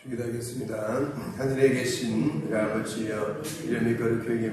기도하겠습니다. 하늘에 계신 우리 아버지여, 이름이 거룩하게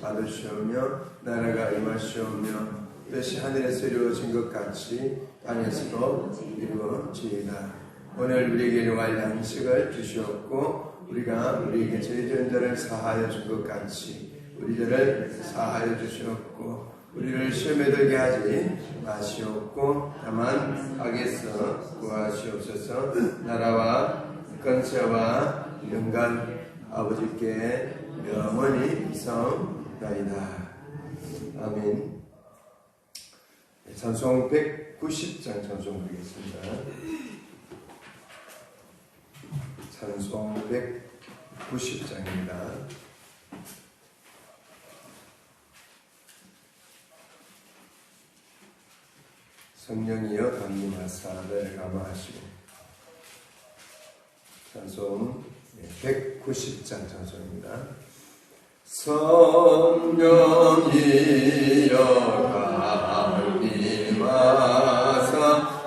받으시오며 나라가 임하시오며 뜻이 하늘에서 이루어진 것 같이 땅에서도 이루어지이다. 오늘 우리에게 일용할 양식을 주시옵고 우리가 우리에게 죄지은 자를 사하여 준 것 같이 우리 죄를 사하여 주시옵고 우리를 시험에 들게 하지 마시옵고 다만 악에서 구하시옵소서. 나라와 권세와 영광 아버지께 영원히 있사옵나이다. 아멘. 찬송 190장 찬송 드리겠습니다. 찬송 190장입니다. 성령이여 강림하사 너를 감화하시고. 찬송 190장 찬송입니다. 성령이여 강림하사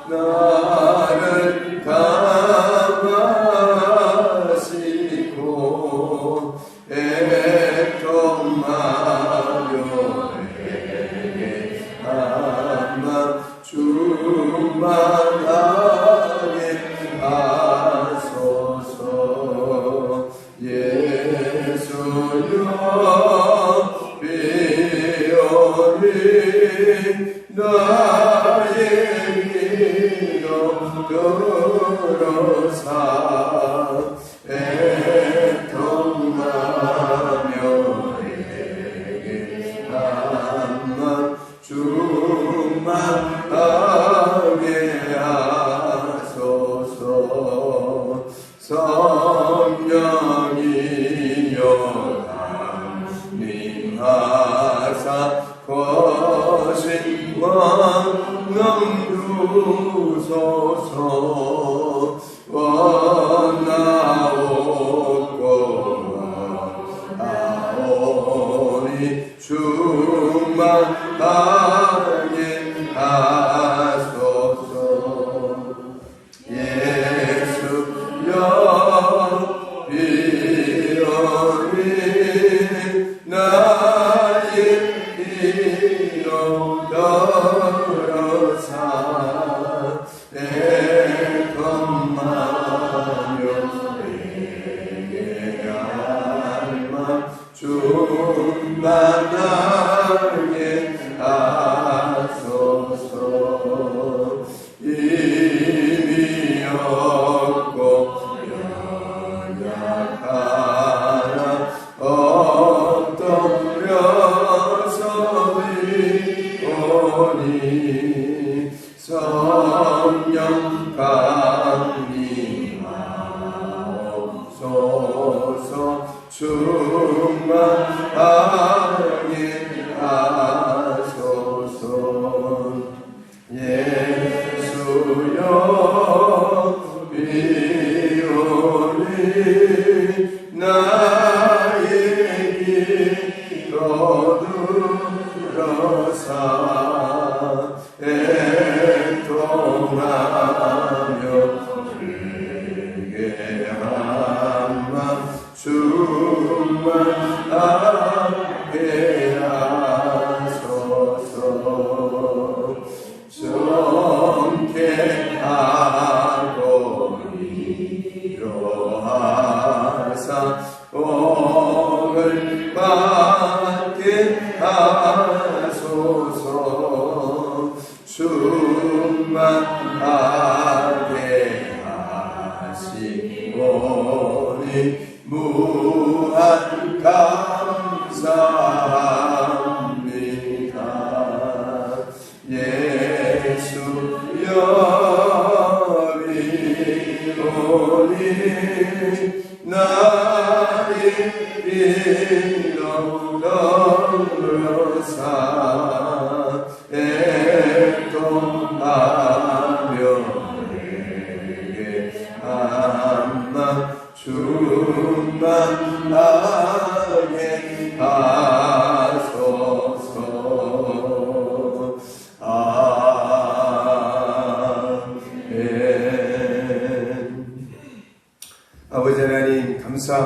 나를 감화하시고 애통하려에게 아마 충만하게 하소서. 예수여 비오니 나의 기도 들어사 애통하며 내게 한만 충만하게 하소서. 성령이여 강림하사 거신 왕능 주소서. 원나오고 원나오니 충만하게 하소서. 예수여 비오니 나의 기도 들어사 애통하며 내게 알마 충만하게 하소서. 힘이 없고 연약하나 엎드려서 비오니 성령 강림하옵소서. 충만하게 하소서. 예수여 비오니 나의 기도 들어사 애통하며 내게 한만 충만하게 하소서. 정케하고 위로하사 복을 받게 하소서. 충만하게 하시오니 무한 감사합니다. 예수여 비오니 나의 기도 들어사 애통하며 내게 한만 충만하게 하소서. 아멘.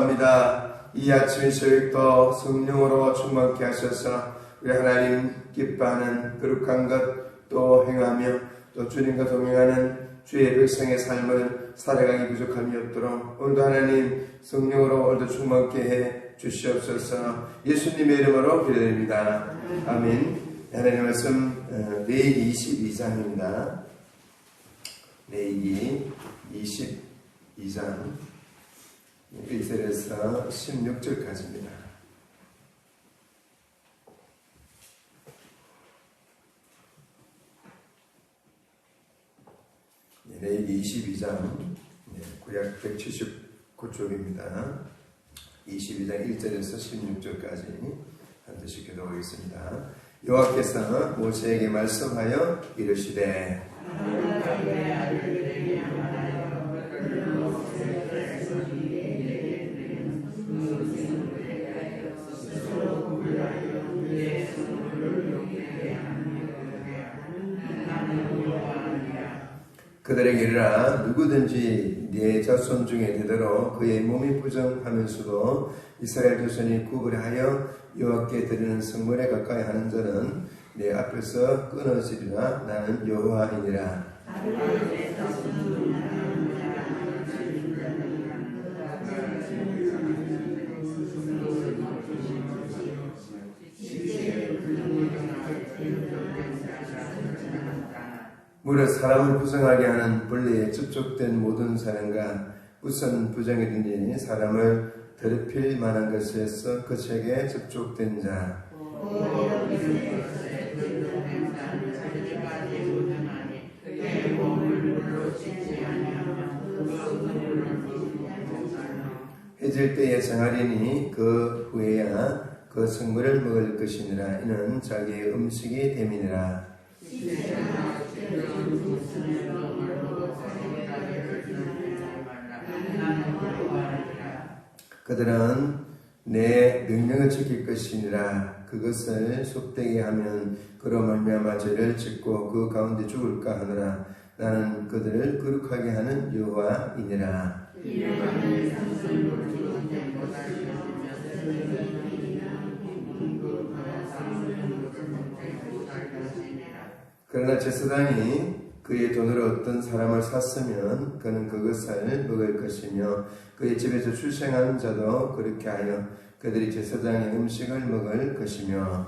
감사합니다. 이 아침 저녁도 성령으로 충만케 하셔서 우리 하나님 기뻐하는 거룩한 것 또 행하며 또 주님과 동행하는 주의 백성의 삶을 살아가기 부족함이 없도록 오늘도 하나님 성령으로 오늘도 충만케 해 주시옵소서. 예수님의 이름으로 기도드립니다. 아멘. 하나님 말씀 레위기 22장입니다. 레위기 22장 1절에서 16절까지입니다. 레위기 22장 구약 179쪽입니다. 22장 1절에서 16절까지 반드시 교독하겠습니다. 여호와께서 모세에게 말씀하여 이르시되 그들에게 이르라. 누구든지 네 자손 중에 되도록 그의 몸이 부정하면서도 이스라엘 자손이 구별하여 여호와께 드리는 성물에 가까이 하는 자는 내 앞에서 끊어지리라. 나는 여호와이니라. 무릇 사람을 부정하게 하는 본래에 접촉된 모든 사람과 무슨 부정이든지 사람을 더럽힐 만한 것에서 그 책에 접촉된 자 해질 때에 정하리니 그 후에야 그 성물을 먹을 것이니라. 이는 자기의 음식이 됨이니라. 그들은 내 명령을 지킬 것이니라. 그것을 속되게 하면 그로 말미암아 죄를 짓고 그 가운데 죽을까 하노라. 나는 그들을 거룩하게 하는 여호와이니라. 그러나 제사장이 그의 돈으로 어떤 사람을 샀으면 그는 그것을 먹을 것이며 그의 집에서 출생한 자도 그렇게 하여 그들이 제사장의 음식을 먹을 것이며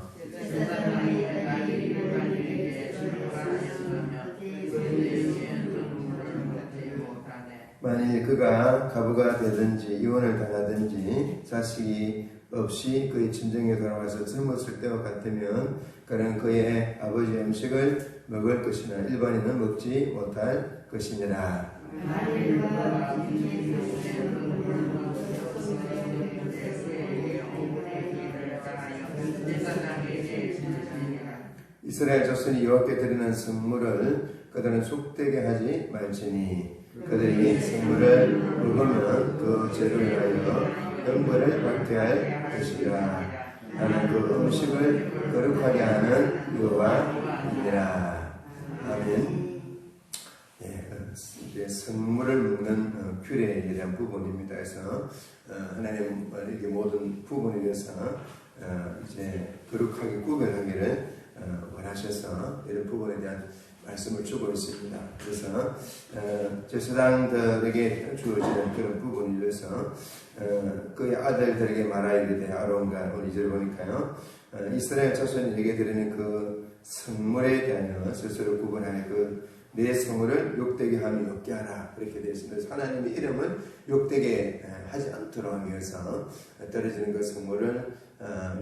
만일 그가 가부가 되든지 이혼을 당하든지 자식이 없이 그의 친정에 돌아와서 젊었을 때와 같으면 그는 그의 아버지의 음식을 먹을 것이나 일반인은 먹지 못할 것이니라. 이스라엘 자손이 여호와께 드리는 성물을 그들은 속되게 하지 말지니 그들이 성물을 먹으면 그 죄를 위하여 형벌을 받게 할 것이라. 나는 그 음식을 거룩하게 하는 여호와이니라. 아멘. 이제 성물을 먹는 규례에 대한 부분입니다. 그래서 하나님 이렇게 모든 부분에 대해서 이제 거룩하게 구별하기를 원하셔서 이런 부분에 대한 말씀을 주고 있습니다. 그래서 제사장들에게 주어지는 그런 부분이 돼서 그의 아들들에게 말하여 이르되 아론과 오늘 2절 보니까요. 이스라엘 자손에게 드리는 그 성물에 대하여 스스로 구분하여 그 내 성물을 욕되게 하면 욕게 하라 그렇게 되어 있습니다. 하나님의 이름을 욕되게 하지 않도록 하기 위해서 떨어지는 그 성물을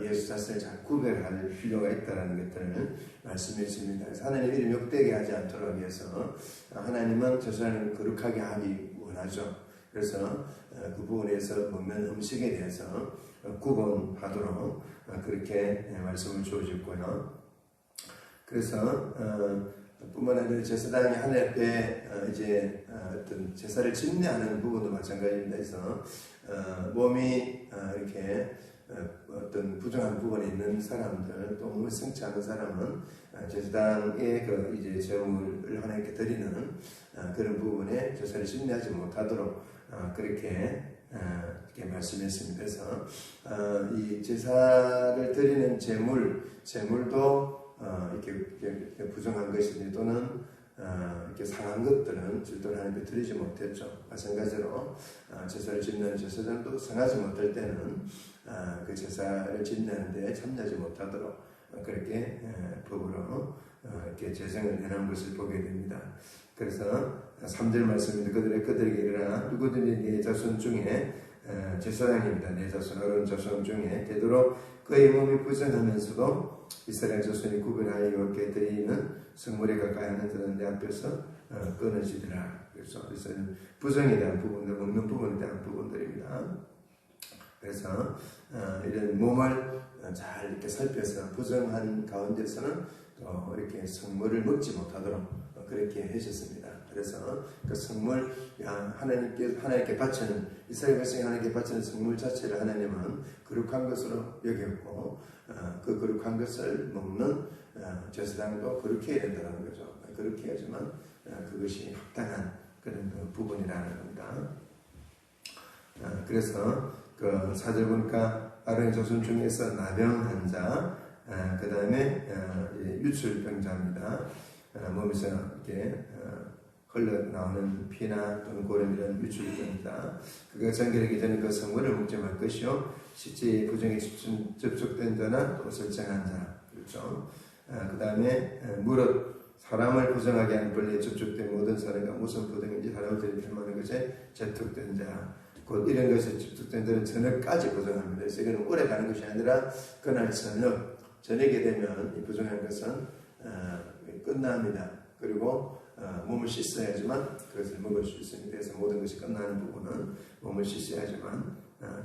예수 자신을 잘 구별할 필요가 있다는 것들을 말씀해 주십니다. 그래서 하나님의 이름 욕되게 하지 않도록 하기 위해서 하나님은 자신을 거룩하게 하기 원하죠. 그래서 그 부분에서 보면 음식에 대해서 구분하도록 그렇게 말씀을 주어졌고요. 그래서 뿐만 아니라 제사장이 하나님 앞에 이제 어떤 제사를 집례하는 부분도 마찬가지입니다. 그래서 몸이 이렇게 어떤 부정한 부분에 있는 사람들 또 몸을 성취하는 사람은 제사장의 그 이제 제물을 하나님께 드리는 그런 부분에 제사를 집례하지 못하도록 그렇게 이렇게 말씀했습니다. 그래서 이 제사를 드리는 제물도 이렇게 부정한 것이니 또는 이렇게 상한 것들은 절대로 하나님께 드리지 못했죠. 마찬가지로 제사를 짓는 제사장도 상하지 못할 때는 그 제사를 짓는데 참여하지 못하도록 그렇게 법으로 이렇게 제정을 해놓은 것을 보게 됩니다. 그래서 3절 말씀입니다. 그들에게 이르라 누구든지 네 자손 중에 제사장입니다. 네 자손 어른 자손 중에 되도록 그의 몸이 부정하면서도 이스라엘 자손이 구별하여 여호와께 드리는 성물에 가까이 하는 자는 내 앞에서 끊어지더라. 그래서 부정에 대한 부분들, 먹는 부분에 대한 부분들입니다. 그래서 이런 몸을 잘 이렇게 살펴서 부정한 가운데서는 또 이렇게 성물을 먹지 못하도록 그렇게 하셨습니다. 그래서 그 성물, 하나님께 바치는, 이스라엘 백성이 하나님께 바치는 성물 자체를 하나님은 거룩한 것으로 여겼고, 그 거룩한 것을 먹는 제사장도 그렇게 해야 된다는 거죠. 그렇게 해야지만 그것이 합당한 그런 부분이라는 겁니다. 그래서 그 4절 보니까 아론의 자손 중에서 나병한 자, 그 다음에 유출병자입니다. 몸에서 이렇게 흘러나오는 피나 또는 고름 이런 유출병자, 그가 정결하기 전에 그 성물을 먹지 말 것이요 실제 부정에 접촉된 자나 또 설정한 자, 그렇죠. 그 다음에 무릇 사람을 부정하게 하는 벌레에 접촉된 모든 사람과 무슨 부정인지 사람을 들이필만한 것에 접촉된 자, 곧 이런 것에 접촉된 자는 저녁까지 부정합니다. 그래서 이건 오래 가는 것이 아니라 그날 저녁에 되면 이 부정한 것은 끝납니다. 그리고 몸을 씻어야지만 그것을 먹을 수 있습니다. 그래서 모든 것이 끝나는 부분은 몸을 씻어야지만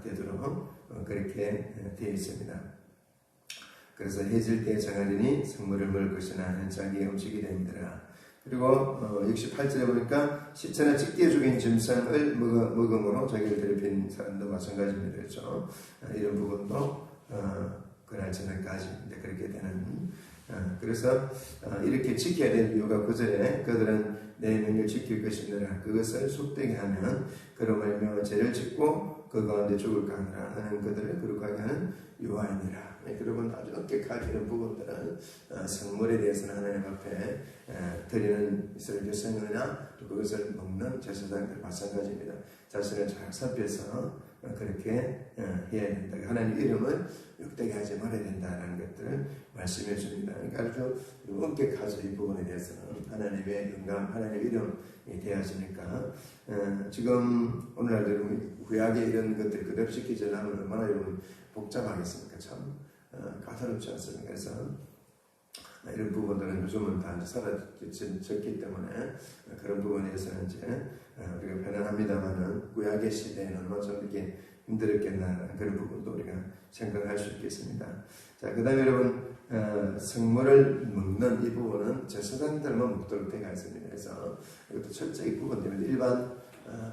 되도록 그렇게 되어 있습니다. 그래서 해질 때 정하리니 성물을 먹을 것이나 자기의 음식이 됩니다. 그리고 68절에 보니까 시체나 찢기에 죽인 짐승을 먹음으로 자기를 더럽힌 사람도 마찬가지입니다. 그렇죠? 이런 부분도 그날 저녁까지 그렇게 되는. 그래서 이렇게 지켜야 될 이유가 9절에 그들은 내 명령을 지킬 것이니라 그것을 속되게 하면 그로 말미암아 죄를 짓고 그 가운데 죽을까 하느라 하는 그들을 거룩하게 하는 유아이니라. 여러분 아주 엄격하게 이런 부분들은 성물에 대해서는 하나님 앞에 드리는 이스라엘 백성이나 또 그것을 먹는 제사장들 마찬가지입니다. 자신을 잘 살펴서 그렇게 해야 된다. 하나님 이름을 욕되게 하지 말아야 된다라는 것들을 말씀해 줍니다. 그러니까 아주 엄격하죠. 이 부분에 대해서는 하나님의 영광, 하나님의 이름이 되어지니까 지금 오늘날 여러분 구약에 이런 것들이 그대로 지키려면 얼마나 여러분 복잡하겠습니까? 참 까다롭지 않습니까? 그래서 이런 부분들은 요즘은 다 사라졌기 때문에 그런 부분에서는 이제 우리가 편안합니다만은 구약의 시대에는 얼마나 좀 이렇게 힘들었겠나 그런 부분도 우리가 생각할 수 있겠습니다. 자, 그 다음에 여러분 성물을 먹는 이 부분은 제사장들만 먹도록 되어 있습니다. 그래서 이것도 철저히 구분됩니다.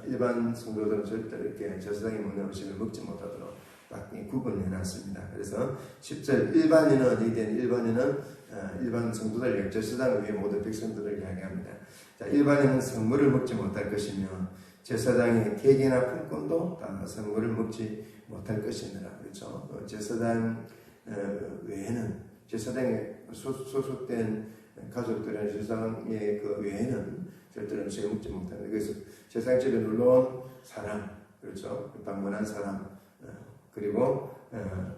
일반 성도들은 절대 이렇게 제사장이 먹는 음식을 먹지 못하도록 딱 구분해놨습니다. 그래서 10절 일반인은 어디 된 일반인은 일반 성도들 제사장을 위해 모든 백성들을 이야기합니다. 자, 일반인은 성물을 먹지 못할 것이며 제사장의 계기나 품꾼도 다 성물을 먹지 못할 것이니라. 그렇죠? 제사장 외에는 제사장에 소속된 가족들은 제사장의 그 외에는 절대로 음식을 먹지 못합니다. 그래서 제사장집에 놀러온 사람, 그렇죠? 방문한 사람, 그리고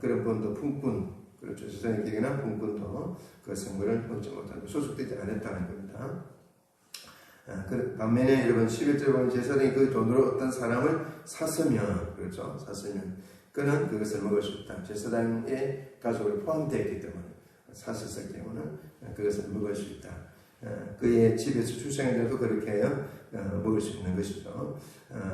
그런 분도 품꾼, 그렇죠? 제사장의 계기나 품꾼도 그 성물을 먹지 못하고 소속되지 않았다는 겁니다. 반면에 여러분 11절 보면 제사장이 그 돈으로 어떤 사람을 샀으면, 그렇죠? 샀으면 그는 그것을 먹을 수 있다. 제사장의 가족을 포함되어 있기 때문에 샀을 경우는 그것을 먹을 수 있다. 그의 집에서 출생해도 그렇게 해요. 먹을 수 있는 것이죠.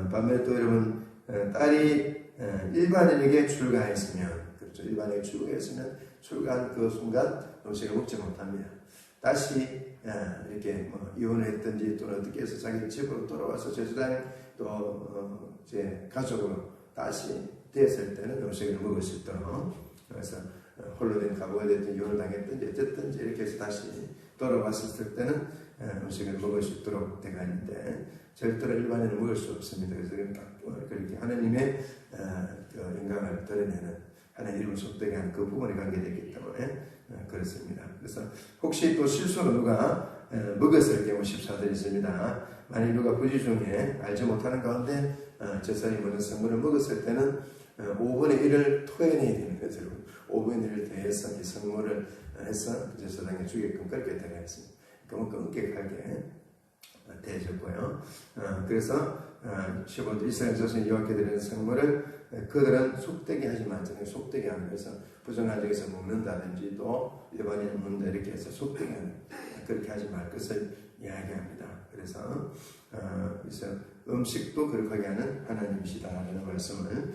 반면에 또 여러분 딸이 일반인에게 출가했으면, 그렇죠? 일반인에게 출가했으면 출가한 그 순간 음식을 먹지 못합니다. 다시 이렇게 이혼을 했든지 또는 어떻게 해서 자기 집으로 돌아와서 제사장 또 제 가족으로 다시 되었을 때는 음식을 먹을 수 있도록, 그래서 홀로 된 가부가 됐든지 이혼을 당했든지 어쨌든지 이렇게 해서 다시 돌아왔을 때는 음식을 먹을 수 있도록 되어 있는데 절대로 일반인은 먹을 수 없습니다. 그래서 딱 그렇게 하나님의 그 영광을 드러내는 하나님의 이름을 속되게 하는 그 부분에 관계되기 때문에 그렇습니다. 그래서 혹시 또 실수로 누가 먹었을 경우 14절에 있습니다. 만일 누가 부지 중에 알지 못하는 가운데 제사장이 먹는 성물을 먹었을 때는 5분의 1을 토해내야 되는 거죠. 5분의 1을 더해서 이 성물을 해서 제사장에 주게끔 그렇게 되어 있습니다. 그만큼 엄격하게 대해졌고요. 그래서 15절 이스라엘 자손이 여호와께 드리는 성물을 그들은 속되게 하지 말자. 속되게 하는 것은 부정한 적에서 먹는다든지 또 일반인 먹는다 이렇게 해서 속되게 하는 그렇게 하지 말 것을 이야기합니다. 그래서 음식도 그렇게 하는 하나님이시다라는 말씀을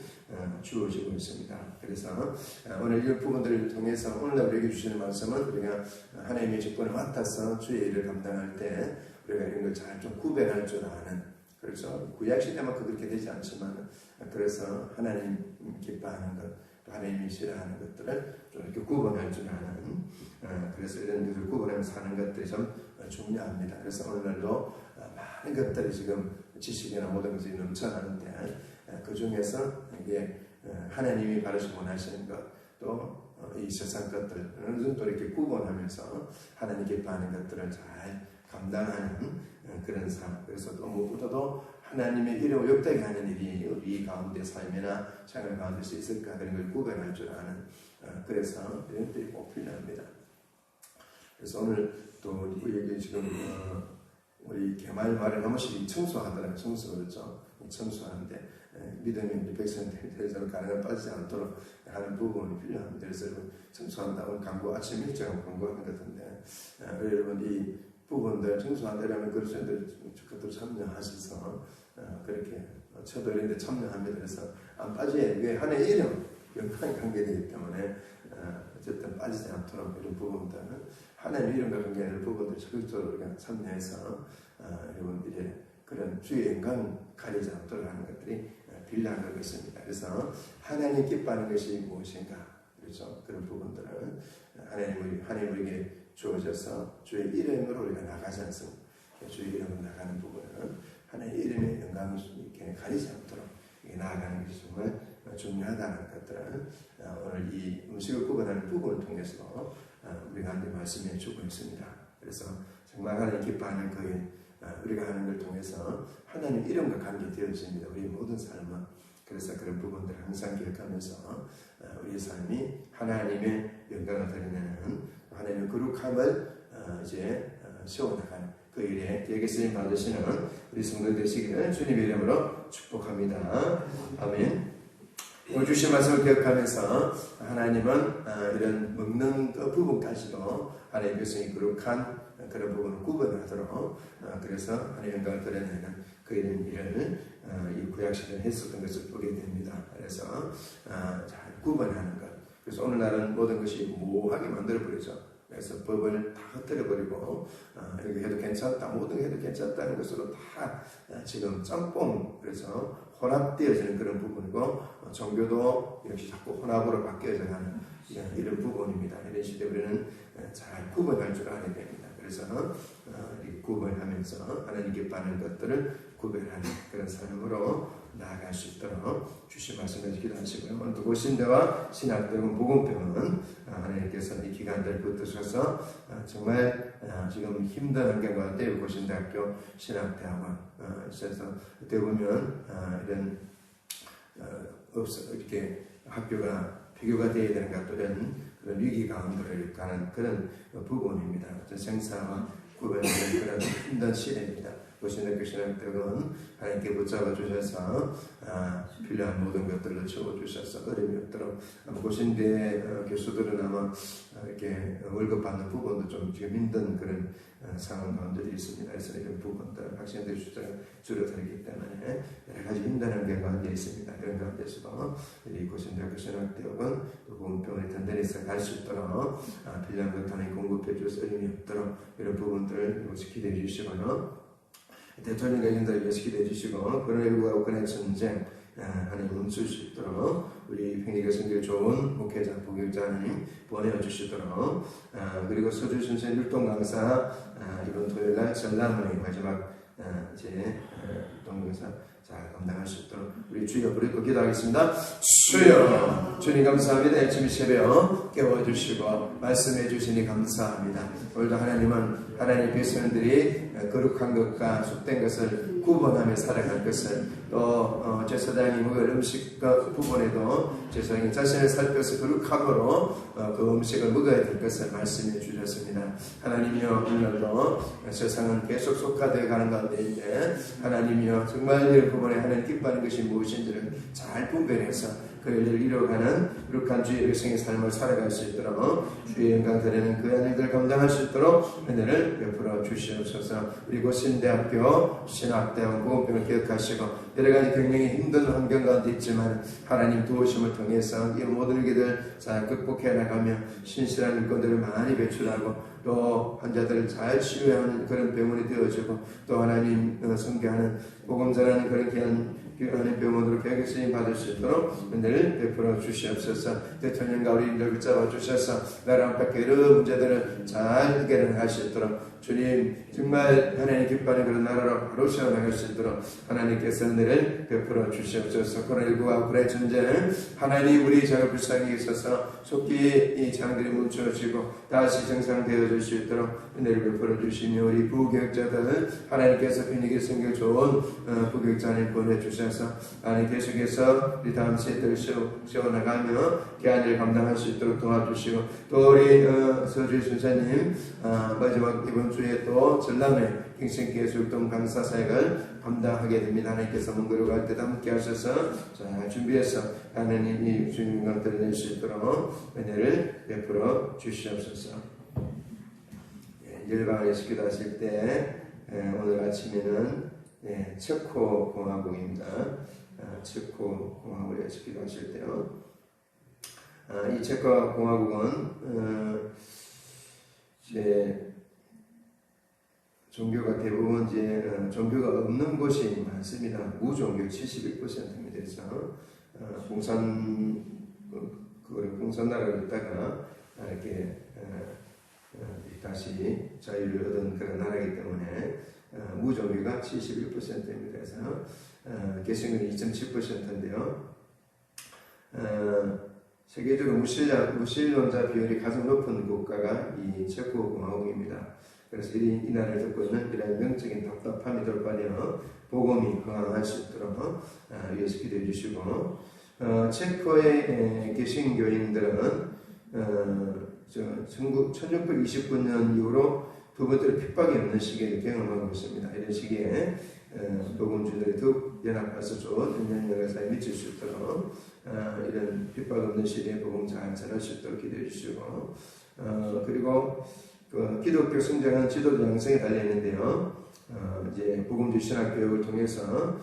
주어지고 있습니다. 그래서 오늘 이 부분들을 통해서 오늘날 우리에게 주시는 말씀은 우리가 하나님의 직분을 맡아서 주의 일을 감당할 때 우리가 이런 걸 잘 좀 구별할 줄 아는, 그렇죠. 구약 시대만큼 그렇게 되지 않지만 그래서 하나님 기뻐하는 것, 또 하나님이 싫어하는 것들을 좀 이렇게 구분할 줄 아는, 그래서 이런 것을 구분하면서 사는 것들이 좀 중요합니다. 그래서 오늘날도 많은 것들이 지금 지식이나 모든 것이 넘쳐나는데 그 중에서 이게 하나님이 바르시 원하시는 것, 또 이 세상 것들 어느 정도 이렇게 구분하면서 하나님 기뻐하는 것들을 잘 감당하는 그런 삶. 그래서 또 무엇보다도 하나님의 이름을 욕되게 하는 일이 우리 가운데 삶이나 생활 가운데서 있을까 그런 걸 구별할 줄 아는, 그래서 이런 것들이 꼭 필요합니다. 그래서 오늘 또 우리에게 지금 우리 개말 말을 한 번씩 청소하더라고요. 청소를 청소하는데 믿음이 100% 대해서 가능한 빠지지 않도록 하는 부분이 필요합니다. 그래서 여러분 청소한다고 광고 아침 일찍 광고하는 것 같은데 여러분 이 부분들 청소한다라면 그것들 참여하셔서 그렇게 저도 이런 데 참여합니다. 그래서 안 빠지게 이게 하나의 이름 영광이 관계되기 때문에 어쨌든 빠지지 않도록 이런 부분들은 하나님 이름과 관계되는 부분들 적극적으로 우리가 참여해서 여러분들이 그런 주의 영광 가리지 않도록 하는 것들이 필요한 것 같습니다. 그래서 하나님 기뻐하는 것이 무엇인가, 그렇죠? 그런 부분들은 하나님 우리에게 주어져서 주의 이름으로 우리가 나가지 않습니다. 주의 이름으로 나가는 부분은 하나님의 이름의 영광을 이렇게 가리지 않도록 나아가는 것이 정말 중요하다는 것들은 오늘 이 음식을 구분하는 부분을 통해서 우리가 하나님 말씀해 주고 있습니다. 그래서 정말 하나님 기뻐하는 그 우리가 하는 걸 통해서 하나님 이름과 관계되어집니다. 우리의 모든 삶은. 그래서 그런 부분들을 항상 기억하면서 우리의 삶이 하나님의 영광을 드러내는 하나님의 거룩함을 이제 세워나가는 그 일에 기억에 쓰임 받으시는 우리 성도 되시기를 주님의 이름으로 축복합니다. 아멘. 오늘 주신 말씀을 기억하면서 하나님은 이런 먹는 그 부분까지도 하나님의 백성이 거룩한 그런 부분을 구분하도록 그래서 하나님의 영광을 드러내는 그 일을 이 구약시대에 했었던 것을 보게 됩니다. 그래서 잘 구분하는 것. 그래서 오늘날은 모든 것이 모호하게 만들어버리죠. 그래서 법을 다 흩어버리고 이렇게 해도 괜찮다, 모든 게 해도 괜찮다는 것으로 다 지금 짬뽕, 그래서 혼합되어지는 그런 부분이고 종교도 역시 자꾸 혼합으로 바뀌어져 가는 이런 부분입니다. 이런 시대에 우리는 잘 구분할 줄 알아야 됩니다. 그래서 구분하면서 하나님 기뻐하는 것들을 구별하는 그런 삶으로 나아갈 수 있도록 주신 말씀에서 기도하시고요. 오늘 또 고신대와 신학대원 보건병은 하나님께서 이 기간들 붙드셔서 정말 지금 힘든 환경 가운데 고신대학교 신학대학원 있어서 그때 보면 이런 이렇게 학교가 비교가 되어야 되는 것들은 그런 위기 가운데를 가는 그런 부분입니다. 생사와 구별하는 그런 힘든 시대입니다. 고신대학교 신학대학원 하나님께 붙잡아 주셔서 필요한 모든 것들을 채워주셔서 어려움이 없도록 고신대 교수들은 아마 이렇게 월급 받는 부분도 좀 지금 힘든 그런 상황 가운데 있습니다. 그래서 이런 부분들 학생들이 줄어들기 때문에 여러 가지 힘든 환경 가운데 있습니다. 이런 가운데서도 이 고신대학교 신학대학원 또 보건병원에 든든해서 갈 수 있도록 필요한 것 하나님 공급해 주셔서 어려움이 없도록 이런 부분들을 기대해 주시고요. 대통령과 현장을 위해서 기대해 주시고 코로나19와 우크라이나 전쟁 하나님 멈출 수 있도록 우리 평일에 성교 좋은 목회자, 부교육자 하나님 보내어 주시도록 그리고 서주 순천 율동 강사 이번 토요일날 전람회 마지막 이제 율동 강사 잘 감당할 수 있도록 우리 주여 부르고 기도하겠습니다. 주여 주님 감사합니다. 아침 새벽 깨워주시고 말씀해 주시니 감사합니다. 오늘도 하나님은 하나님의 백성들이 거룩한 것과 속된 것을 구분하며 살아갈 것을 또 제사장이 먹을 음식과 부분에도 제사장이 자신을 살펴서 거룩함으로 그 음식을 먹어야 될 것을 말씀해 주셨습니다. 하나님이여 오늘도 세상은 계속 속화되어 가는 가운데인데 하나님이여 정말 이 부분에 하나님 기뻐하는 것이 무엇인지를 잘 분별해서 그 일을 이루어가는 거룩한 주의 백성의 삶을 살아갈 수 있도록 주의 영광 드리는 그 일들 감당할 수 있도록 은혜를 베풀어 주시옵소서. 그리고 신대학교, 신학대학, 보건병을 기억하시고 여러 가지 경영이 힘든 환경 가운데 있지만 하나님 도우심을 통해서 이 모든 일들을 잘 극복해 나가며 신실한 일꾼들을 많이 배출하고 또 환자들을 잘 치유하는 그런 병원이 되어주고 또 하나님 선교하는 복음 전하는 그런 귀한 병원으로 교육에 쓰임 받을 수 있도록 은혜를 베풀어 주시옵소서. 대통령과 우리들 붙잡아 주셔서 나라 밖에 여러 문제들을 잘 해결할 수 있도록 주님 정말 하나님 기뻐하는 그런 나라로 바로 세워나갈 수 있도록 하나님께서 은혜를 베풀어 주시옵소서. 코로나19와 우크라이나 전쟁 하나님 우리 자가 불쌍히 있어서 속히 이 장들이 멈춰지고 다시 정상되어질 수 있도록 은혜를 베풀어 주시며 우리 부교육자들 하나님께서 편하게 성경 좋은 부교육자님 보내주셔서 하나님 계속해서 우리 다음 세대를 세워나가며 귀한 일 감당할 수 있도록 도와주시고 또 우리 서주희 순사님 마지막 이번 주에 또 전람회 갱신교육동 강사 사역을 감당하게 됩니다. 하나님께서 먼 갈 때도 함께 하셔서 잘 준비해서 하나님이 주님과 드러낼 수 있도록 은혜를 베풀어 주시옵소서. 일방에서 기도하실 때 오늘 아침에는 체코 공화국입니다. 체코 공화국에서 기도하실 때요. 이 체코 공화국은 이제 종교가 대부분 이제 종교가 없는 곳이 많습니다. 무종교 71%에 대해서 공산나라로 있다가 이렇게 다시 자유를 얻은 그런 나라이기 때문에 무종교가 71%입니다. 그래서 개신교는 2.7%인데요. 세계적으로 무신론자 비율이 가장 높은 국가가 이 체코 공화국입니다. 그래서 이 나라를 듣고 있는 이런 영적인 답답함이 돌파되어 복음이 흥황할 수 있도록 위해서 기도해 주시고 체코의 개신교인들은 1629년 이후로 두 번째로 핍박이 없는 시기를 경험하고 있습니다. 이런 시기에 복음주들이 더욱 연합해서 좋은 은연영사에 미칠 수 있도록 이런 핍박 없는 시기에 복음 잘 전할 수 있도록 기도해 주시고 그리고 그 기독교 성장은 지도자 양성에 달려 있는데요. 이제 복음주 신학 교육을 통해서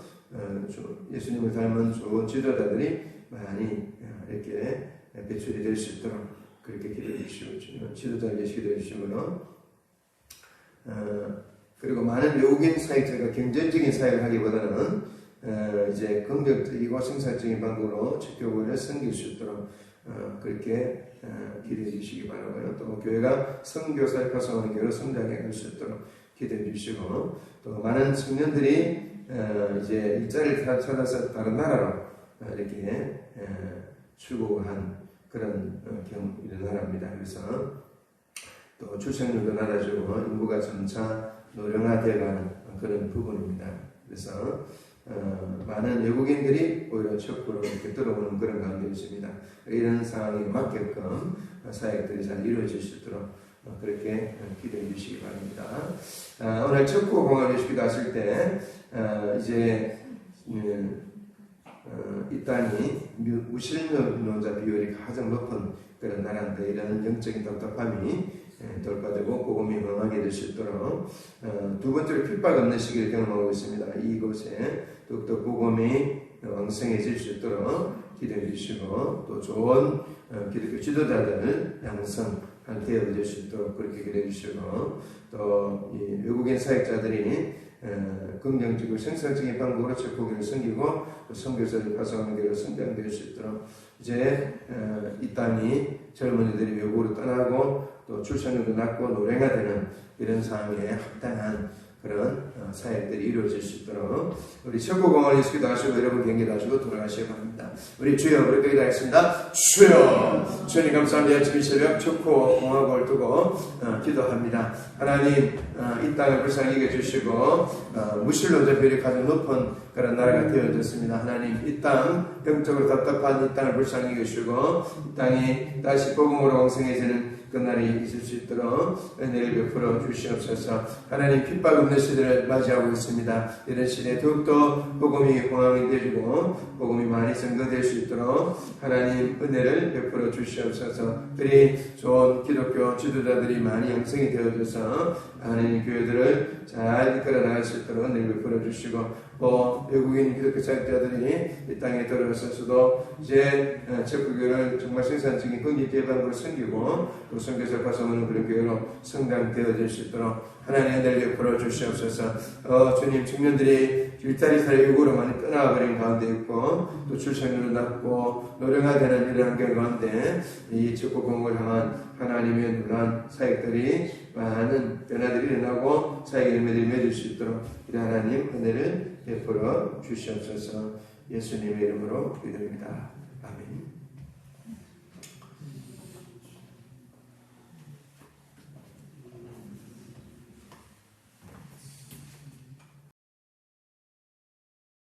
예수님을 닮은 좋은 지도자들이 많이 이렇게 배출이 될 수 있도록 그렇게 기도해 주시고 지도자에게 기도해 주시고요. 그리고 많은 외국인 사역자가 경쟁적인 사역을 하기보다는 이제 긍정적이고 생산적인 방법으로 직교회를 섬길 수 있도록 그렇게 기도해 주시기 바라고요. 또 교회가 선교사를 파송하는 교회로 성장해 갈 수 있도록 기도해 주시고 또 많은 청년들이 이제 일자리를 찾아서 다른 나라로 이렇게 출국한 그런 경우 나라입니다. 그래서 또 출생률도 낮아지고 인구가 점차 노령화되어가는 그런 부분입니다. 그래서 많은 외국인들이 오히려 체코로 이렇게 들어오는 그런 가운데 있습니다. 이런 상황에 맞게끔 사역들이 잘 이루어질 수 있도록 그렇게 기도해 주시기 바랍니다. 오늘 체코 공화국에 기도하실 때 이제 이 땅이 무신론자 비율이 가장 높은 그런 나라인데 이런 영적인 답답함이 돌파되고 복음이 흥하게 될 수 있도록 두 번째로 핍박 없는 시기를 경험하고 있습니다. 이곳에 더욱더 복음이 왕성해질 수 있도록 기도해 주시고 또 좋은 기독교 지도자들 양성되어질 수 있도록 그렇게 기도해 주시고 또 이 외국인 사역자들이 긍정적이고 생산적인 방법으로 책보기를 섬기고 또 선교사를 파송하는 길로 성장될 수 있도록 이제 이 땅이 젊은이들이 외국으로 떠나고 또 출산율도 낮고 노래가 되는 이런 상황에 합당한 그런 사역들이 이루어질 수 있도록 우리 최고공을 예수께서 하시고 여러분 경기도 하시고 돌아가시기 바랍니다. 우리 주여 우리 거기다 하겠습니다. 주여 주님 감사합니다. 아침 이 새벽 좋고 공화국을 두고 기도합니다. 하나님 이 땅을 불쌍히 여겨주시고 무신론자별이 가장 높은 그런 나라가 되어졌습니다. 하나님 이 땅 영적으로 답답한 이 땅을 불쌍히 여겨주시고 이 땅이 다시 복음으로 왕성해지는 그날이 있을 수 있도록 은혜를 베풀어 주시옵소서. 하나님 핍박 없는 시대를 맞이하고 있습니다. 이런 시대에 더욱더 복음이 공황이 되고 복음이 많이 증거될 수 있도록 하나님 은혜를 베풀어 주시옵소서. 그리 좋은 기독교 지도자들이 많이 양성이 되어져서 하나님 교회들을 잘 이끌어 나갈 수 있도록 은혜를 베풀어 주시고 또 외국인 기독교 사역자들이 이 땅에 들어서서도 이제 적국교를 정말 생산적인 건기 개방으로 섬기고 또 선교사 파송하는 그런 교회로 성장되어질 수 있도록 하나님 은혜를 베풀어 주시옵소서. 주님 청년들이 일자리살이 외국으로 많이 떠나버린 가운데 있고 또 출산율도 낮고 노령화 되는 이런 환경 가운데 이 적국공을 향한 하나님의 놀란 사역들이 많은 변화들이 일어나고 사역의 열매들이 맺을 수 있도록 이 하나님 은혜를 베풀어 주시옵소서. 예수님의 이름으로 기도드립니다. 아멘.